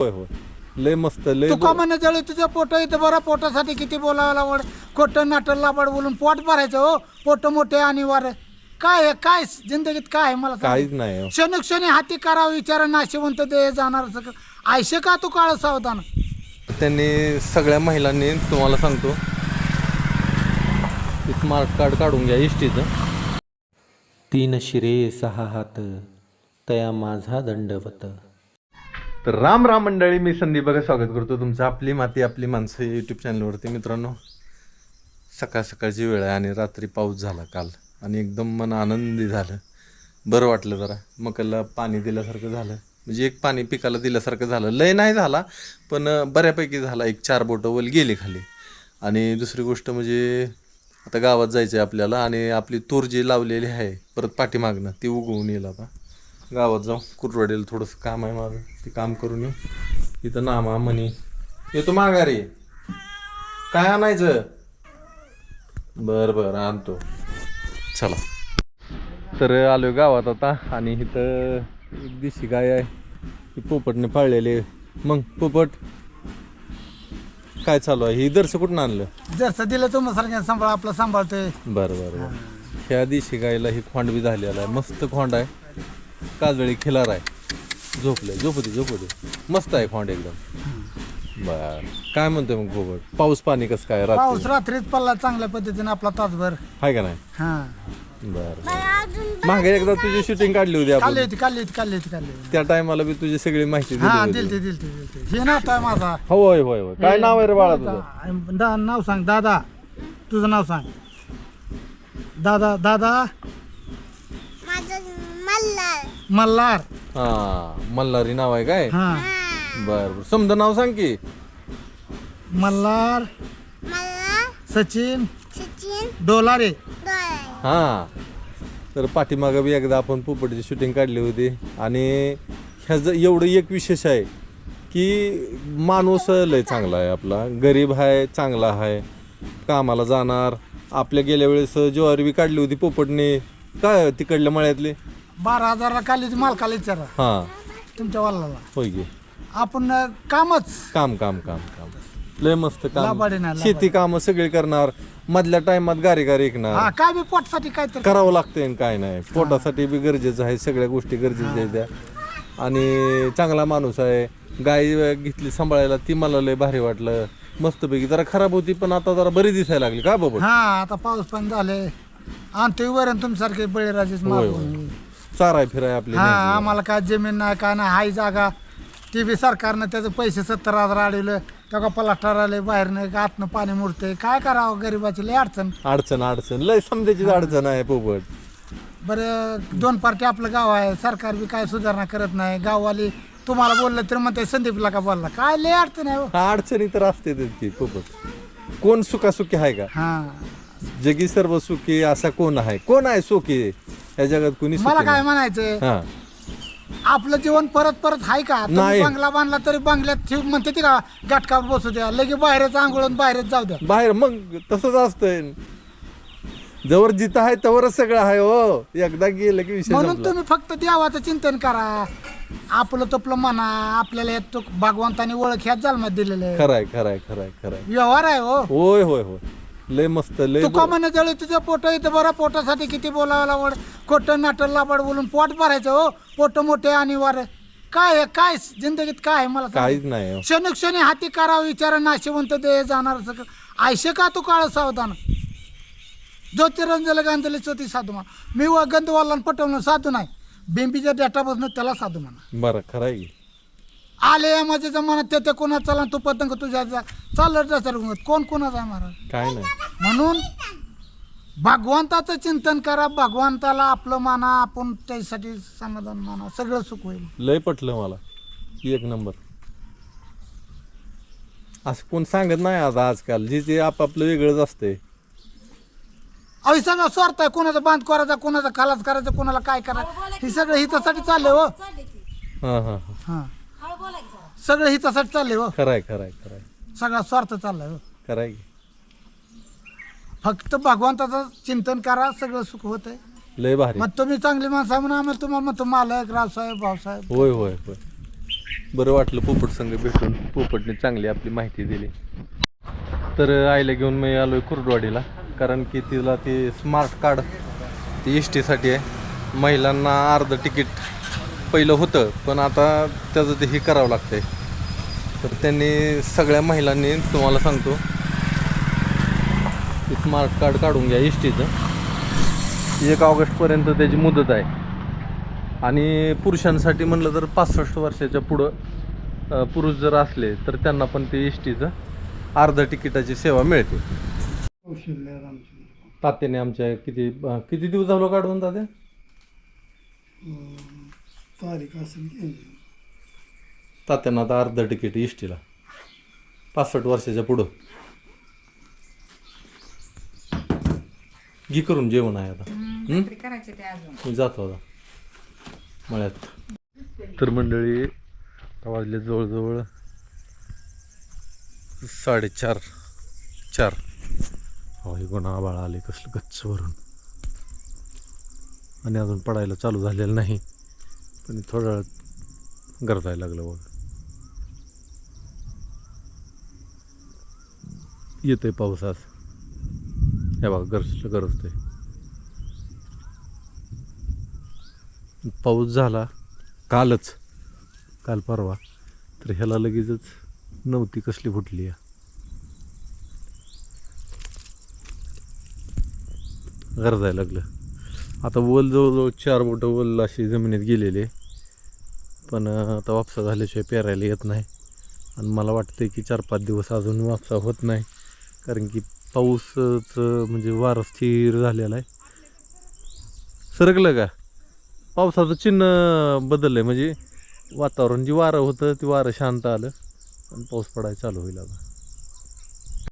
होय होय लय मस्त लय तुका म्हणे जळी तुझ्या पोट इथं बरं पोटासाठी किती बोलावं लागवड खोटं नाटक लाबड बोलून पोट भरायचं हो पोट मोठे आणि वार काय काय जिंदगीत काय आहे मला काहीच नाही हो. क्षणोक्षणी हाती करावं विचार नाशिवंत दे जाणार सगळं आयशे का तू काळ सावधान. त्यांनी सगळ्या महिलांनी तुम्हाला सांगतो स्मार्ट कार्ड काढून घ्या इष्टीचं. 3 शिरे 6 हात तया माझा दंडवत. तर राम राम मंडळी, मी संदीप बघा स्वागत करतो तुमचं आपली माती आपली माणसं यूट्यूब चॅनलवरती. मित्रांनो, सकाळ सकाळची वेळ आहे आणि रात्री पाऊस झाला काल आणि एकदम मन आनंदी झालं, बरं वाटलं. जरा मकाला पाणी दिल्यासारखं झालं, म्हणजे एक पाणी पिकाला दिल्यासारखं झालं. लय नाही झाला पण बऱ्यापैकी झाला. 1-4 बोटं वल गेली खाली. आणि दुसरी गोष्ट म्हणजे आता गावात जायचं आहे आपल्याला आणि आपली तूर जी लावलेली आहे परत पाठीमागनं ती उगवून येईल. आता गावात जाऊ, कुरवाडीला थोडंसं काम आहे माझं, ते काम करून येऊ. इथं नामा म्हणी येतो माघारी, काय आणायचं? बरं बरं आणतो, चला. तर आलो गावात आता आणि इथं एक देशी गाय आहे, ती पोपटने पाळलेली. मग पोपट काय चालू आहे? ही दर्श कुठून आणलं? जसं दिलं तुम्हाला सांभाळ आपलं सांभाळतोय. बरं बरं. ह्या देशी गायला ही खोंड बी झालेला आहे, मस्त खोंड आहे, काजळी खिलार आहे. झोपू दे मस्त आहे खोंड एकदम. बर, काय म्हणतोय मग पोपट? पाऊस पाणी कसं काय? पाऊस रात्रीच पडला चांगल्या पद्धतीने आपला तासभर आहे का नाही? हा बरं. मागे एकदा तुझी शूटिंग काढली होती आपण, काढली होती त्या टायमाला बी तुझी सगळी माहिती हा दिली होती. दिलती हे नाव आहे माझा. होय होय होय. काय नाव आहे रे बाळा तुझं? नाव सांग दादा, तुझं नाव सांग. दादा मल्हार. हा, मल्हारी नाव आहे काय? हा बर, समजा नाव सांग की. मल्हार सचिन डोलारे. हा, तर पाठीमागं बी एकदा आपण पोपटची शूटिंग काढली होती आणि ह्याचं एवढं एक विशेष आहे की माणूस लय चांगला आहे आपला, गरीब आहे, चांगला आहे, कामाला जाणार. आपल्या गेल्या वेळेस ज्वारी बी काढली होती पोपटने, काय तिकडल्या मळ्यातली 12,000 काढली होती मालकाला विचारा हा तुमच्या वालाला. होय गे. आपण कामच काम लय मस्त काम, लाबाडी नाही, शेती काम सगळी करणार, मधल्या टाइमात गारी हा ऐकणार, काय बी पोटसाठी काय तर करावं लागतंय. काय नाही, पोटासाठी बी गरजेचं आहे, सगळ्या गोष्टी गरजेच्या आहेत त्या. आणि चांगला माणूस आहे. गाय घेतली सांभाळायला, ती मला लय भारी वाटलं. मस्तपैकी. जरा खराब होती पण आता जरा बरी दिसायला लागली का बाबा? हा आता पाऊस पण झाले आणतोय वरण तुमच्यासारखे बळीराजेच मागून. चाराय फिराय आपली हा आम्हाला काय जमीन नाही काय नाही, हाय जागा ती बी सरकारनं त्याचं पैसे 70,000 अडवलं. त्या पलास्टर आले बाहेरनं, आतनं पाणी मुरते. काय करावं गरीबाची लय अडचण लय समजायची अडचण आहे पोपट. बरं 2 पार्टी आपलं गाव आहे, सरकार बी काय सुधारणा करत नाही. गाववाली तुम्हाला बोललं तर म्हणते संदीपला का बोलला, काय लय अडचण आहे. अडचणी तर असते की पोपट. कोण सुखासुखी आहे का? हा जगी सर्व सुखी असा कोण आहे सुखी या जगात? कोणी मला काय म्हणायचंय, हा आपलं जीवन परत आहे का? तुम्ही नाही. बंगला बांधला तरी बंगल्यात म्हणते ती का गाठकावर बसू द्या, लगे बाहेरच आंघोळून बाहेरच जाऊ द्या. बाहेर मग तसंच असतंय. जवळ जिथं आहे तवरच सगळं आहे हो. एकदा गेलं की विषय म्हणून संपला. तुम्ही फक्त देवाचं चिंतन करा, आपलं तपलं म्हणा. आपल्याला यात तो भगवंतानी ओळख ह्याच जन्मात दिलेलं आहे. खराय व्यवहार आहे हो. होय लय मस्त लय. तुका म्हणे जळी तुझ्या पोट इथं बरं पोटासाठी किती बोलावं लागवड खोटं नाटक लाबड बोलून पोट भरायचं हो पोट मोठे आणि वार काय काय जिंदगीत काय आहे मला काहीच नाही हो. क्षणोक्षणी हाती करावं विचार नाशिवंत दे जाणार सगळं आयशे का तू काळ सावधान. ज्योतिरंजन गांधली स्वती साधू म्हणा. मी गंधवाला पटवलं साधू नाही, बेंबीच्या डेटा बसणं त्याला साधू म्हणा. बरं खरं आहे. आले माझ्या जमान्यात ते कोणा चला तू पतंग तुझ्या चाललं कोण कोणाचा आहे महाराज? काय नाही. म्हणून भगवंताचं चिंतन करा, भगवंताला आपलं माना, आपण त्यासाठी समाधान माना, सगळं सुख होईल. लय पटलं मला, 1 नंबर. असं कोण सांगत नाही आज आजकाल, जे आपापलं वेगळंच असते. अहो सगळं स्वार्थ आहे, कोणाचा बांध करायचा, कोणाचा खालास करायचा, कोणाला काय करायचं, हे सगळं हितासाठी चाललंय हो. हा हा सगळं हितासाठी चाललंय हो. खराय सगळा स्वार्थ चाललाय हो. खराय. फक्त भगवंताचं चिंतन करा, सगळं सुख होत आहे. लय भारी. मग तुम्ही चांगली माणसं म्हणून आम्हाला तुम्हाला म्हणतो मालक, रावसाहेब, भाऊसाहेब. होय बरं वाटलं पोपट संघ भेटून. पोपटने चांगली आपली माहिती दिली. तर आईला घेऊन मी आलो आहे कुर्डवाडीला, कारण की तिला ते स्मार्ट कार्ड ते एस टीसाठी आहे. महिलांना अर्ध तिकीट पहिलं होतं, पण आता त्याचं ते हे करावं लागतं आहे. तर त्यांनी सगळ्या महिलांनी, तुम्हाला सांगतो, ते स्मार्ट कार्ड काढून घ्या एस टीचं. 1 ऑगस्टपर्यंत त्याची मुदत आहे. आणि पुरुषांसाठी म्हणलं तर 65 वर्षाच्या पुढं पुरुष जर असले तर त्यांना पण ते एस टीचं अर्ध तिकिटाची सेवा मिळते. तात्याने आमच्या किती दिवस झालो काढून तात्या? तारीख असेल तात्यानं आता अर्ध तिकीट एस टीला 65 वर्षाच्या पुढं. घे करून जेवण आहे आता. मी जातो आता मळ्यात. तर मंडळी वाजले जवळजवळ 4:30. हो, हे गुन्हा आबाळ आले कसलं गच्च भरून, आणि अजून पडायला चालू झालेलं नाही, पण थोड्या वेळात गरजायला लागलं बघ. येतोय पाऊस आज. हे बघा गरजतंय. पाऊस झाला काल परवा, तर ह्याला लगेचच नव्हती कसली फुटली आहे. गरजायला लागलं. आता वल जवळजवळ 4 बोटं वल अशी जमिनीत गेलेली आहे, पण आता वापसा झाल्याशिवाय पेरायला येत नाही. आणि मला वाटतं की 4-5 दिवस अजून वापसा होत नाही, कारण की पाऊसचं म्हणजे वारं स्थिर झालेला आहे. सरकलं का? पावसाचं चिन्ह बदललं आहे, म्हणजे वातावरण जे वारं होतं ते वारं शांत आलं आणि पाऊस पडायला चालू होईल आता.